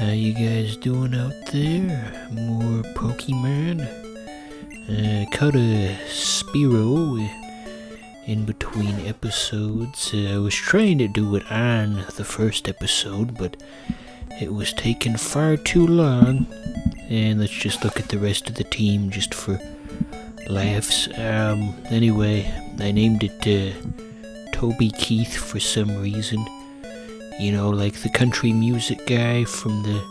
How you guys doing out there? More Pokemon? Caught a Spearow in between episodes. I was trying to do it on the first episode, but it was taking far too long. And let's just look at the rest of the team just for laughs. Anyway, I named it Toby Keith for some reason. You know, like the country music guy from the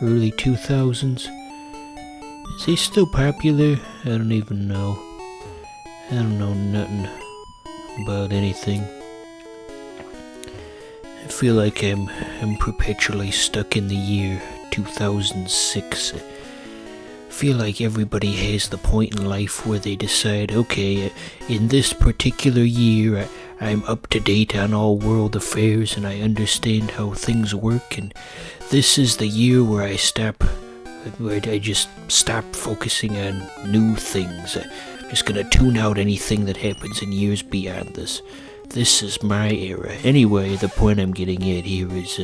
early 2000s. Is he still popular? I don't even know. I don't know nothing about anything. I feel like I'm perpetually stuck in the year 2006. I feel like everybody has the point in life where they decide, okay, in this particular year, I'm up to date on all world affairs and I understand how things work, and this is the year where I just stop focusing on new things. I'm just gonna tune out anything that happens in years beyond this. This is my era. Anyway, the point I'm getting at here is,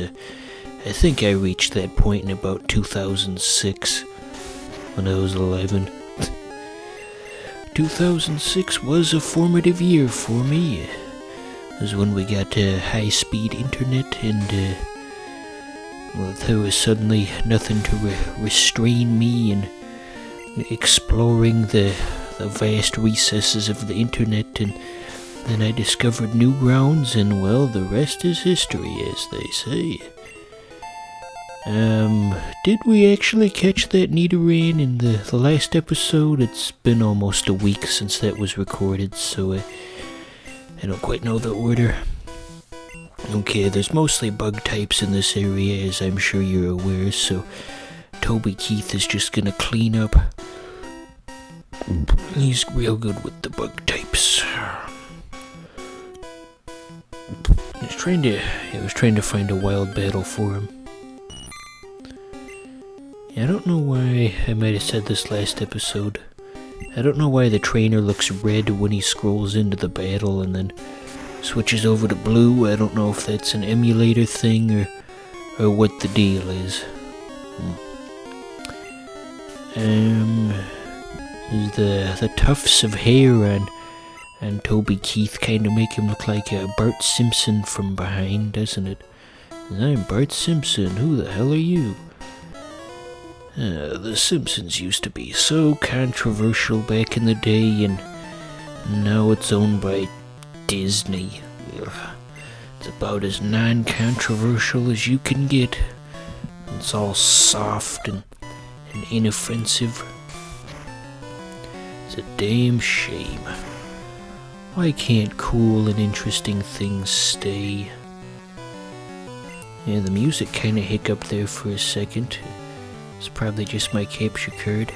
I think I reached that point in about 2006 when I was 11. 2006 was a formative year for me. It was when we got high-speed internet and well, there was suddenly nothing to restrain me in exploring the vast recesses of the internet, and then I discovered Newgrounds, and well, the rest is history, as they say. Did we actually catch that Nidoran in the last episode? It's been almost a week since that was recorded, so I don't quite know the order. Okay, there's mostly bug types in this area, as I'm sure you're aware, so Toby Keith is just gonna clean up. He's real good with the bug types. I was trying to find a wild battle for him. I don't know why, I might have said this last episode, I don't know why the trainer looks red when he scrolls into the battle and then switches over to blue. I don't know if that's an emulator thing or what the deal is. The tufts of hair on Toby Keith kind of make him look like Bart Simpson from behind, doesn't it? I'm Bart Simpson, who the hell are you? The Simpsons used to be so controversial back in the day, and now it's owned by Disney. It's about as non-controversial as you can get. It's all soft and inoffensive. It's a damn shame. Why can't cool and interesting things stay? Yeah, the music kinda hiccuped there for a second. It's probably just my capture card.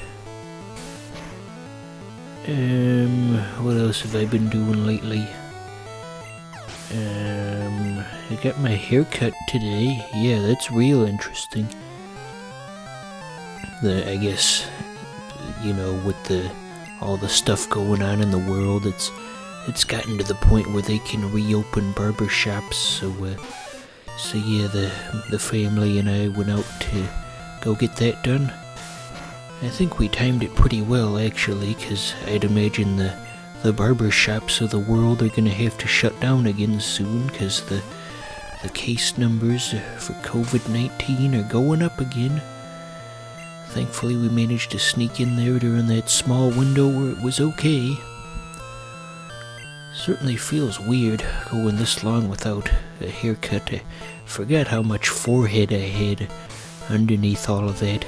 What else have I been doing lately? I got my hair cut today. Yeah, that's real interesting. I guess, you know, with all the stuff going on in the world, it's gotten to the point where they can reopen barbershops. So yeah, the family and I went out to go get that done. I think we timed it pretty well, actually, because I'd imagine the barber shops of the world are gonna have to shut down again soon, because the case numbers for COVID-19 are going up again. Thankfully, we managed to sneak in there during that small window where it was okay. Certainly feels weird going this long without a haircut. I forgot how much forehead I had underneath all of that.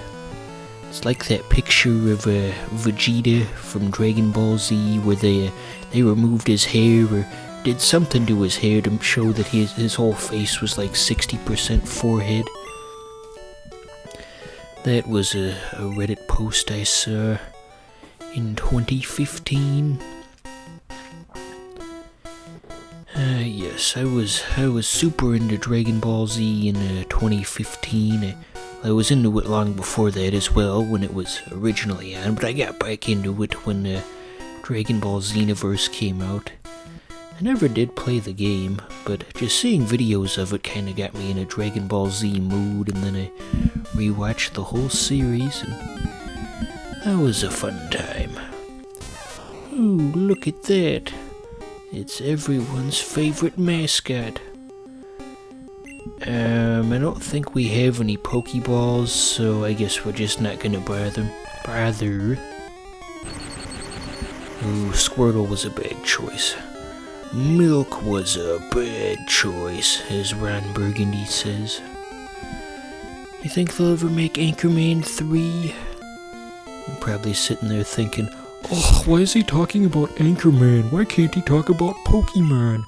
It's like that picture of Vegeta from Dragon Ball Z where they removed his hair or did something to his hair to show that his whole face was like 60% forehead. That was a Reddit post I saw in 2015. Yes, I was super into Dragon Ball Z in 2015. I was into it long before that as well, when it was originally on, but I got back into it when Dragon Ball Xenoverse came out. I never did play the game, but just seeing videos of it kinda got me in a Dragon Ball Z mood, and then I rewatched the whole series, and that was a fun time. Ooh, look at that. It's everyone's favorite mascot. I don't think we have any Pokeballs, so I guess we're just not gonna bother. Ooh, Squirtle was a bad choice. Milk was a bad choice, as Ron Burgundy says. You think they'll ever make Anchorman 3? I'm probably sitting there thinking, oh, why is he talking about Anchorman? Why can't he talk about Pokemon?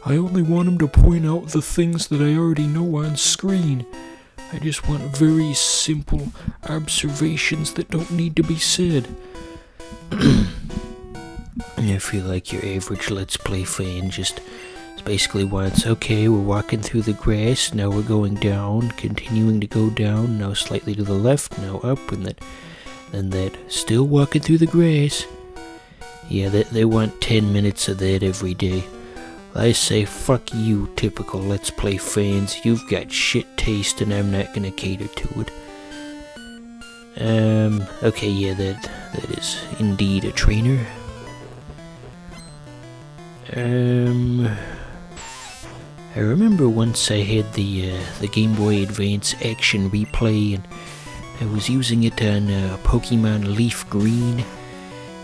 I only want him to point out the things that I already know on screen. I just want very simple observations that don't need to be said. I feel like your average Let's Play fan just basically wants, okay, we're walking through the grass, now we're going down, continuing to go down, now slightly to the left, now up, and then that, still walking through the grass. Yeah, they want 10 minutes of that every day. I say, fuck you, typical Let's Play fans, you've got shit taste and I'm not gonna cater to it. Okay, yeah, that is indeed a trainer. I remember once I had the Game Boy Advance Action Replay, and I was using it on Pokemon Leaf Green,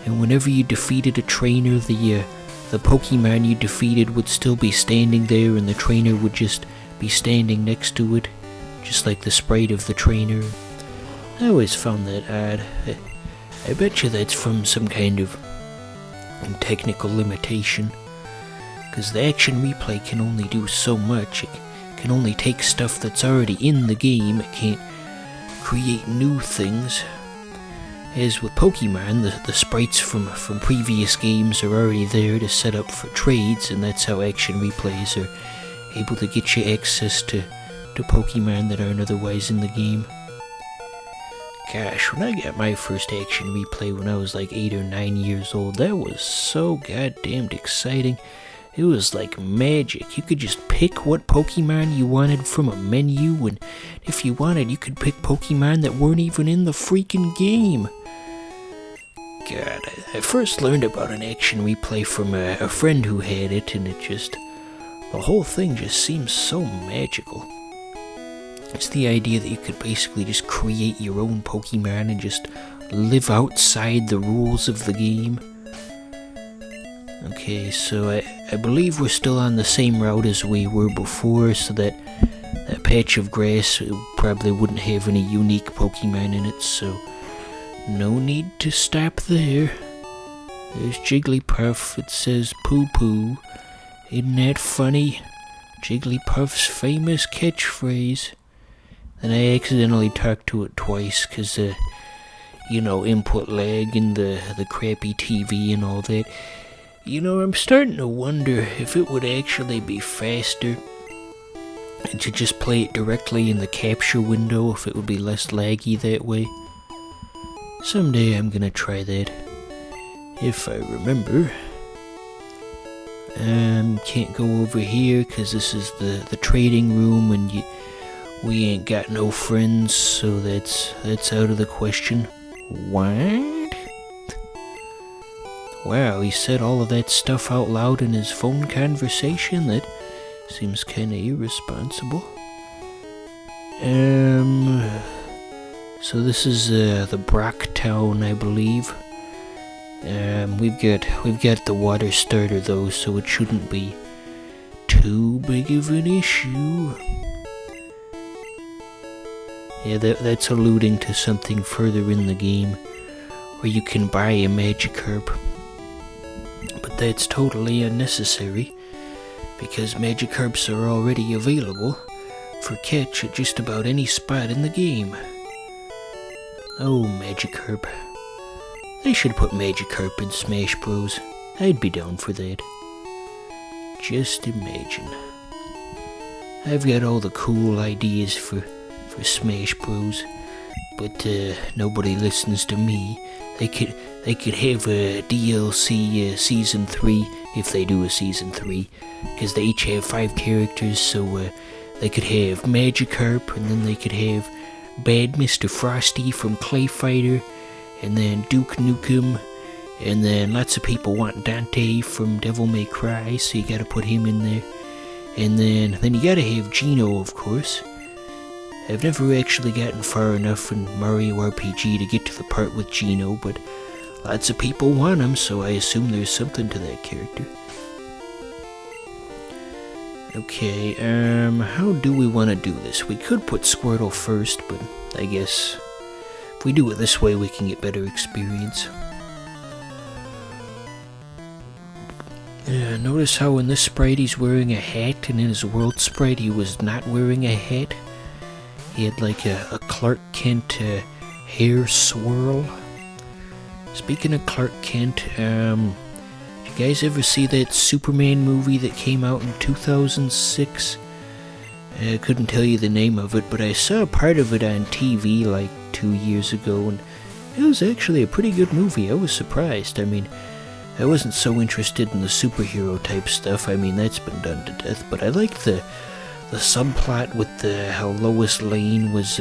and whenever you defeated a trainer, the Pokemon you defeated would still be standing there, and the trainer would just be standing next to it, just like the sprite of the trainer. I always found that odd. I bet you that's from some kind of technical limitation, because the Action Replay can only do so much. It can only take stuff that's already in the game. It can't create new things. As with Pokemon, the sprites from previous games are already there to set up for trades, and that's how Action Replays are able to get you access to Pokemon that aren't otherwise in the game. Gosh, when I got my first Action Replay when I was like 8 or 9 years old, that was so goddamn exciting. It was like magic. You could just pick what Pokemon you wanted from a menu, and if you wanted, you could pick Pokemon that weren't even in the freaking game. God, I first learned about an Action Replay from a friend who had it, and the whole thing just seems so magical. It's the idea that you could basically just create your own Pokemon and just live outside the rules of the game. Okay, so I believe we're still on the same route as we were before, so that patch of grass probably wouldn't have any unique Pokemon in it, so no need to stop there. There's Jigglypuff. It says poo poo. Isn't that funny? Jigglypuff's famous catchphrase. And I accidentally talked to it twice, cause input lag and the crappy TV and all that. I'm starting to wonder if it would actually be faster to just play it directly in the capture window, if it would be less laggy that way. Someday I'm gonna try that, if I remember. Can't go over here because this is the trading room, and we ain't got no friends, so that's out of the question. What? Wow, he said all of that stuff out loud in his phone conversation? That seems kinda irresponsible. So this is the Brocktown, I believe. We've got the water starter though, so it shouldn't be too big of an issue. Yeah, that's alluding to something further in the game, where you can buy a Magikarp. But that's totally unnecessary, because Magikarps are already available for catch at just about any spot in the game. Oh, Magikarp. They should put Magikarp in Smash Bros. I'd be down for that. Just imagine. I've got all the cool ideas for Smash Bros, but nobody listens to me. They they could have a DLC Season 3, if they do a Season 3, because they each have 5 characters, so they could have Magikarp, and then they could have Bad Mr. Frosty from Clay Fighter, and then Duke Nukem, and then lots of people want Dante from Devil May Cry, so you gotta put him in there. And then you gotta have Geno, of course. I've never actually gotten far enough in Mario RPG to get to the part with Geno, but lots of people want him, so I assume there's something to that character. Okay, how do we want to do this? We could put Squirtle first, but I guess if we do it this way, we can get better experience. Notice how in this sprite he's wearing a hat, and in his world sprite he was not wearing a hat. He had like a Clark Kent hair swirl. Speaking of Clark Kent, did you guys ever see that Superman movie that came out in 2006? I couldn't tell you the name of it, but I saw part of it on TV like 2 years ago, and it was actually a pretty good movie. I was surprised. I mean, I wasn't so interested in the superhero type stuff. I mean, that's been done to death, but I liked the subplot with how Lois Lane was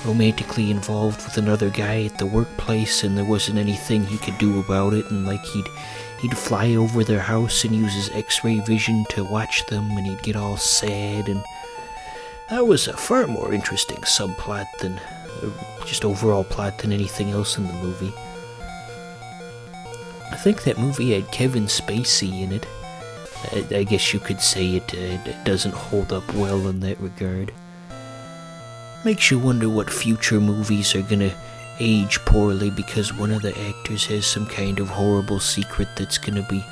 romantically involved with another guy at the workplace, and there wasn't anything he could do about it, and like he'd fly over their house and use his X-ray vision to watch them, and he'd get all sad, and that was a far more interesting subplot than just overall plot than anything else in the movie. I think that movie had Kevin Spacey in it. I guess you could say it doesn't hold up well in that regard. Makes you wonder what future movies are gonna age poorly because one of the actors has some kind of horrible secret that's gonna be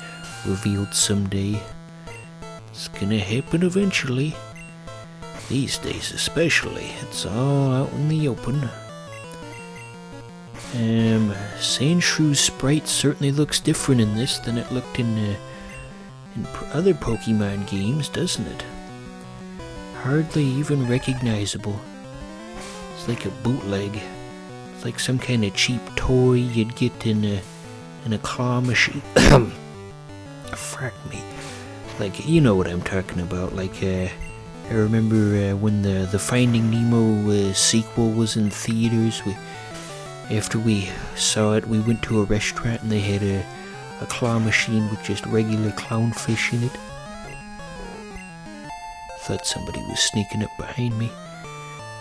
revealed someday. It's gonna happen eventually. These days especially, it's all out in the open. Sandshrew's sprite certainly looks different in this than it looked in other Pokemon games, doesn't it? Hardly even recognizable. It's like a bootleg. It's like some kind of cheap toy you'd get in a claw machine. Fuck me. Like, you know what I'm talking about. Like, I remember when the Finding Nemo sequel was in theaters. After we saw it, we went to a restaurant and they had a claw machine with just regular clownfish in it. Thought somebody was sneaking up behind me.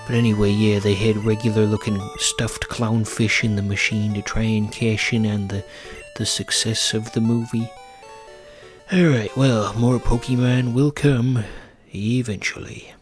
But anyway, yeah, they had regular looking stuffed clownfish in the machine to try and cash in on the success of the movie. Alright, well, more Pokemon will come eventually.